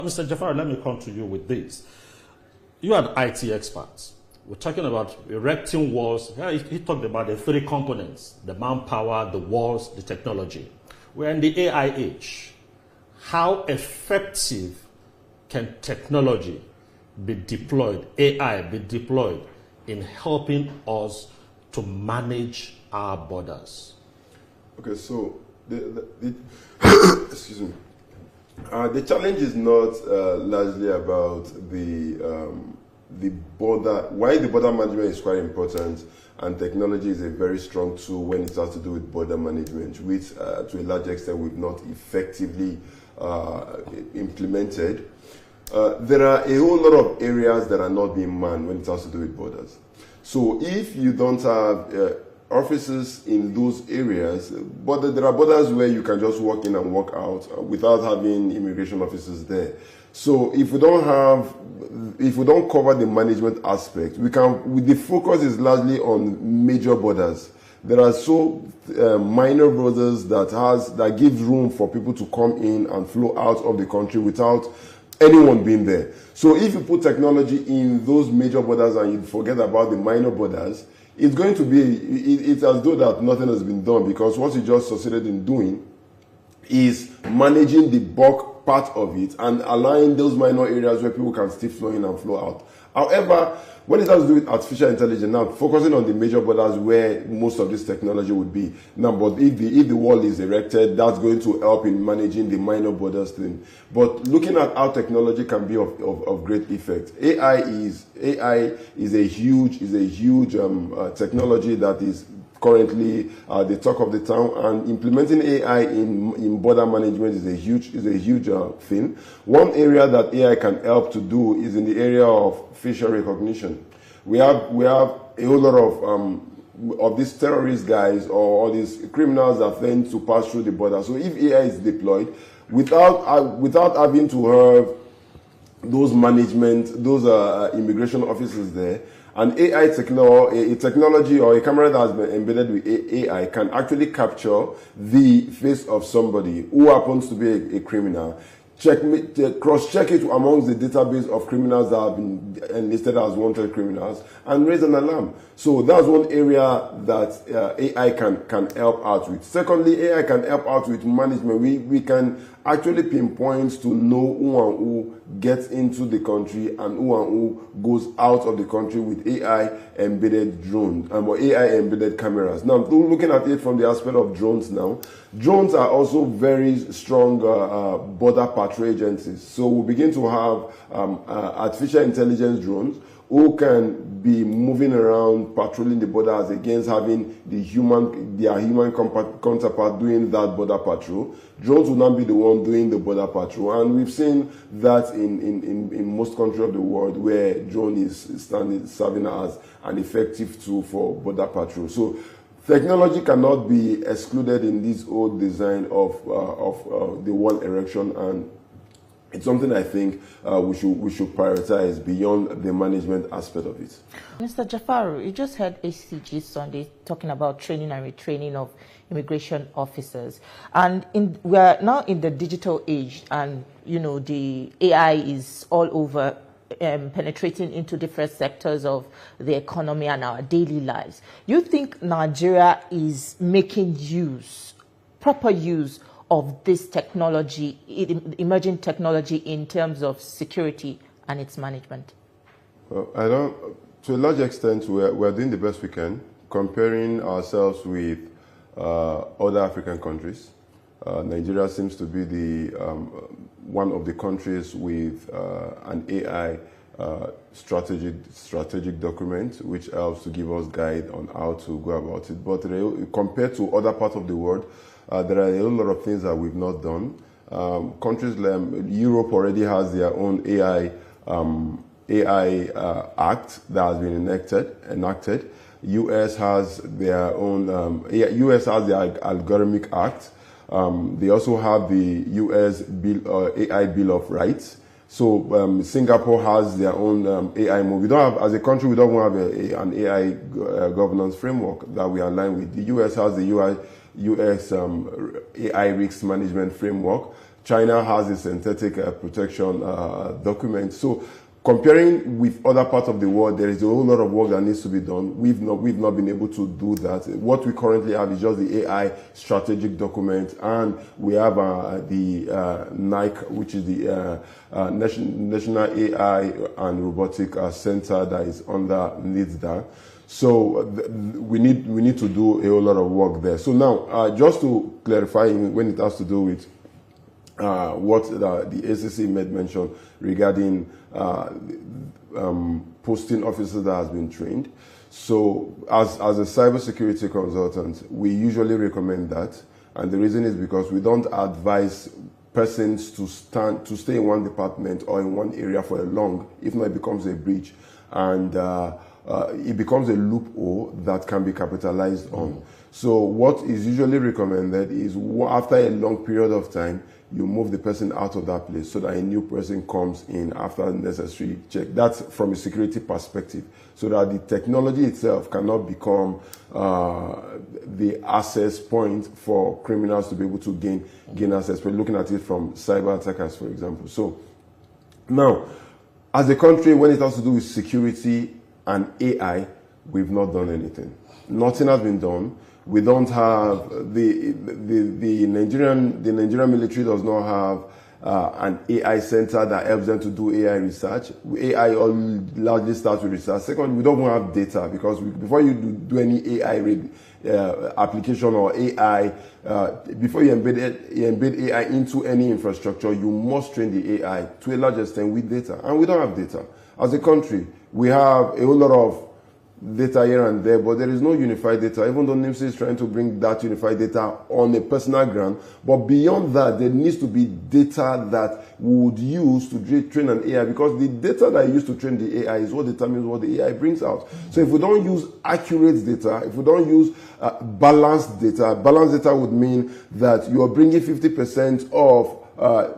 Mr. Jafaru, let me come to you with this. You are IT experts. We're talking about erecting walls. He talked about the three components: the manpower, the walls, the technology. We're in the AI age. How effective can technology be deployed, AI be deployed in helping us to manage our borders? Okay, so excuse me. The challenge is not largely about the border. Why the border management is quite important, and technology is a very strong tool when it has to do with border management, which to a large extent we've not effectively implemented. There are a whole lot of areas that are not being manned when it has to do with borders. So if you don't have offices in those areas, but there are borders where you can just walk in and walk out without having immigration officers there. So if we don't cover the management aspect, the focus is largely on major borders. There are minor borders that give room for people to come in and flow out of the country without anyone being there. So if you put technology in those major borders and you forget about the minor borders, it's going to be, it's as though that nothing has been done, because what you just succeeded in doing is managing the bulk part of it and allowing those minor areas where people can still flow in and flow out. However, when it has to do with artificial intelligence, now focusing on the major borders where most of this technology would be. Now, but if the wall is erected, that's going to help in managing the minor borders thing. But looking at how technology can be of great effect, AI is a huge technology that is currently the talk of the town, and implementing AI in border management is a huge thing. One area that AI can help to do is in the area of facial recognition. We have a whole lot of these terrorist guys or all these criminals that tend to pass through the border. So if AI is deployed without having to have those immigration officers there, an AI technology or a camera that has been embedded with AI can actually capture the face of somebody who happens to be a criminal, cross-check it amongst the database of criminals that have been enlisted as wanted criminals, and raise an alarm. So that's one area that AI can help out with. Secondly, AI can help out with management. We can actually pinpoint to know who and who gets into the country and who goes out of the country with AI-embedded drones or AI-embedded cameras. Now, looking at it from the aspect of drones now, drones are also very strong border patrol agencies. So we begin to have artificial intelligence drones who can be moving around patrolling the borders against having their human counterpart doing that border patrol. Drones will not be the one doing the border patrol, and we've seen that in most countries of the world where drone is serving as an effective tool for border patrol. So technology cannot be excluded in this old design of the wall erection, and it's something I think we should prioritize beyond the management aspect of it. Mr. Jafaru, you just heard HCG Sunday talking about training and retraining of immigration officers, and we are now in the digital age, and the AI is all over, penetrating into different sectors of the economy and our daily lives. You think Nigeria is making proper use of this technology, emerging technology, in terms of security and its management? Well, to a large extent, we're doing the best we can, comparing ourselves with other African countries. Nigeria seems to be one of the countries with an AI strategic document, which helps to give us guide on how to go about it. But compared to other parts of the world, there are a lot of things that we've not done. Countries like Europe already has their own AI act that has been enacted. US has their own US has the algorithmic act. They also have the US AI Bill of Rights. So Singapore has their own AI move. We don't have, as a country, we don't have an AI governance framework that we align with. The US has the US AI risk management framework. China has a synthetic protection document. So comparing with other parts of the world, there is a whole lot of work that needs to be done. We've not been able to do that. What we currently have is just the AI strategic document, and we have the NIC, which is the National AI and Robotic Center that is underneath that. So we need to do a whole lot of work there. So now, just to clarify, when it has to do with what the ACC made mention regarding posting officers that has been trained. So as a cybersecurity consultant, we usually recommend that. And the reason is because we don't advise persons to stay in one department or in one area for a long, if not it becomes a breach. And it becomes a loophole that can be capitalized on. So what is usually recommended is after a long period of time, you move the person out of that place so that a new person comes in after the necessary check. That's from a security perspective, so that the technology itself cannot become the access point for criminals to be able to gain access. We're looking at it from cyber attackers, for example. So now, as a country, when it has to do with security and AI, we've not done anything. Nothing has been done. We don't have the Nigerian military does not have an AI center that helps them to do AI research. AI all largely starts with research. Second, we don't have data, because before you do any AI application or AI, before you embed AI into any infrastructure, you must train the AI to a large extent with data, and we don't have data. As a country, we have a whole lot of data here and there, but there is no unified data, even though NIMSI is trying to bring that unified data on a personal ground. But beyond that, there needs to be data that we would use to train an AI, because the data that you use to train the AI is what determines what the AI brings out. So if we don't use accurate data, if we don't use balanced data would mean that you are bringing 50% of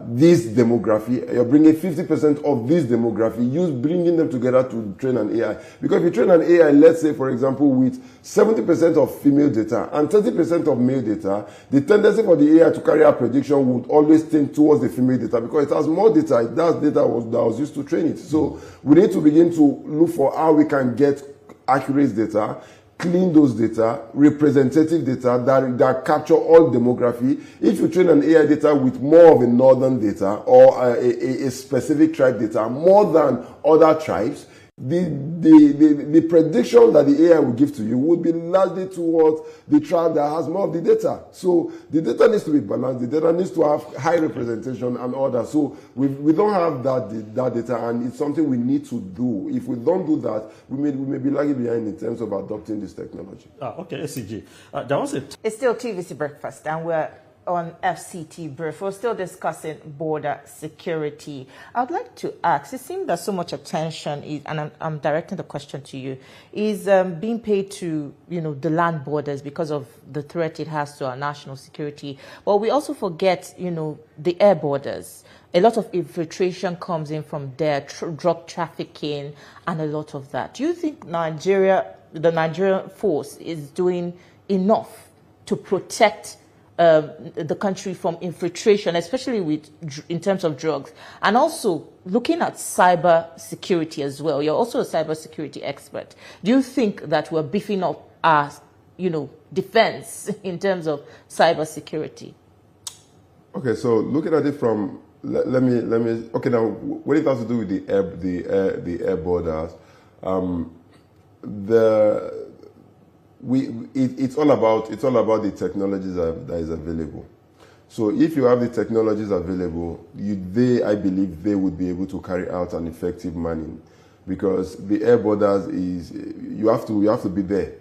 this demography, you're bringing 50% of this demography, bringing them together to train an AI. Because if you train an AI, let's say, for example, with 70% of female data and 30% of male data, the tendency for the AI to carry out prediction would always tend towards the female data, because it has more data. It has data that was used to train it. So we need to begin to look for how we can get accurate data, clean those data, representative data that capture all demography. If you train an AI data with more of a northern data or a specific tribe data more than other tribes, the prediction that the AI will give to you would be largely towards the tribe that has more of the data. So the data needs to be balanced. The data needs to have high representation and all that. So we don't have that data, and it's something we need to do. If we don't do that, we may be lagging behind in terms of adopting this technology. Okay, SCG. There was It's still TVC Breakfast, and we're on FCT Brief. We're still discussing border security. I would like to ask, it seems that so much attention is, and I'm directing the question to you, is being paid to, the land borders because of the threat it has to our national security. But we also forget, the air borders. A lot of infiltration comes in from there, drug trafficking, and a lot of that. Do you think the Nigerian force is doing enough to protect the country from infiltration, especially in terms of drugs, and also looking at cyber security as well? You're also a cyber security expert. Do you think that we're beefing up our, defense in terms of cyber security? Okay, so looking at it from let me. Okay, now when it has to do with the air borders, it's all about the technologies that is available. So if you have the technologies available, I believe they would be able to carry out an effective manning, because the air borders is you have to be there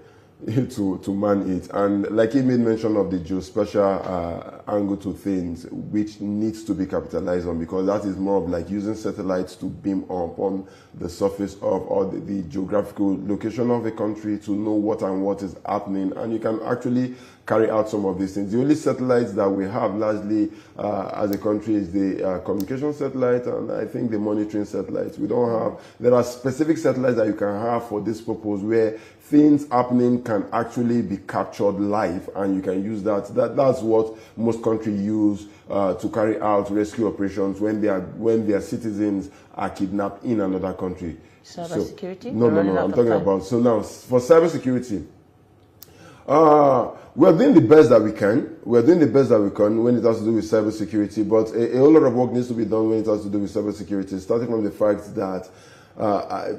to man it. And like he made mention of the geospatial angle to things, which needs to be capitalized on, because that is more of like using satellites to beam up on the surface of or the geographical location of a country to know what is happening, and you can actually carry out some of these things. The only satellites that we have largely as a country is the communication satellite, and I think the monitoring satellites. There are specific satellites that you can have for this purpose, where things happening can actually be captured live, and you can use that. That's what most most countries use to carry out rescue operations when their citizens are kidnapped in another country. Cybersecurity? No, I'm talking about, so now for cybersecurity, we're doing the best that we can. We're doing the best that we can when it has to do with cybersecurity, but a whole lot of work needs to be done when it has to do with cybersecurity, starting from the fact that let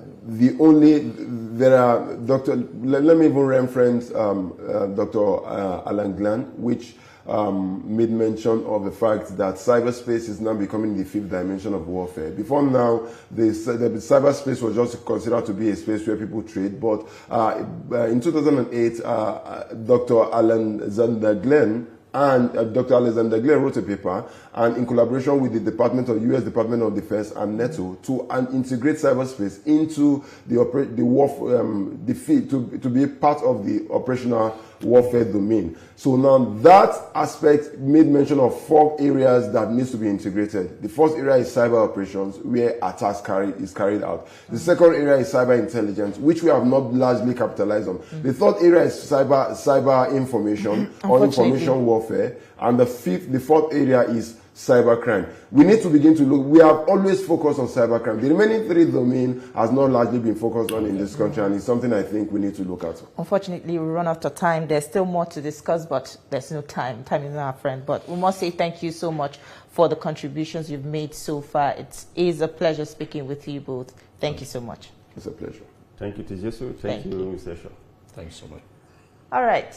me even reference Dr. Alan Glenn, which made mention of the fact that cyberspace is now becoming the fifth dimension of warfare. Before now, the cyberspace was just considered to be a space where people trade, but in 2008, Dr. Alexander Glenn wrote a paper, and in collaboration with the U.S. Department of Defense and NATO, to integrate cyberspace into to be part of the operational warfare domain. So now that aspect made mention of 4 areas that needs to be integrated. The first area is cyber operations, where attacks is carried out. The second area is cyber intelligence, which we have not largely capitalized on. The third area is cyber information or information warfare, and the fourth area is cybercrime. We need to begin to look. We have always focused on cybercrime. The remaining 3 domains has not largely been focused on in this country, and it's something I think we need to look at. Unfortunately, we run out of time. There's still more to discuss, but there's no time. Time is not our friend. But we must say thank you so much for the contributions you've made so far. It is a pleasure speaking with you both. Thank you so much. It's a pleasure. Thank you, Tijesu. Thank you, Mr. Shaw. Thanks so much. All right.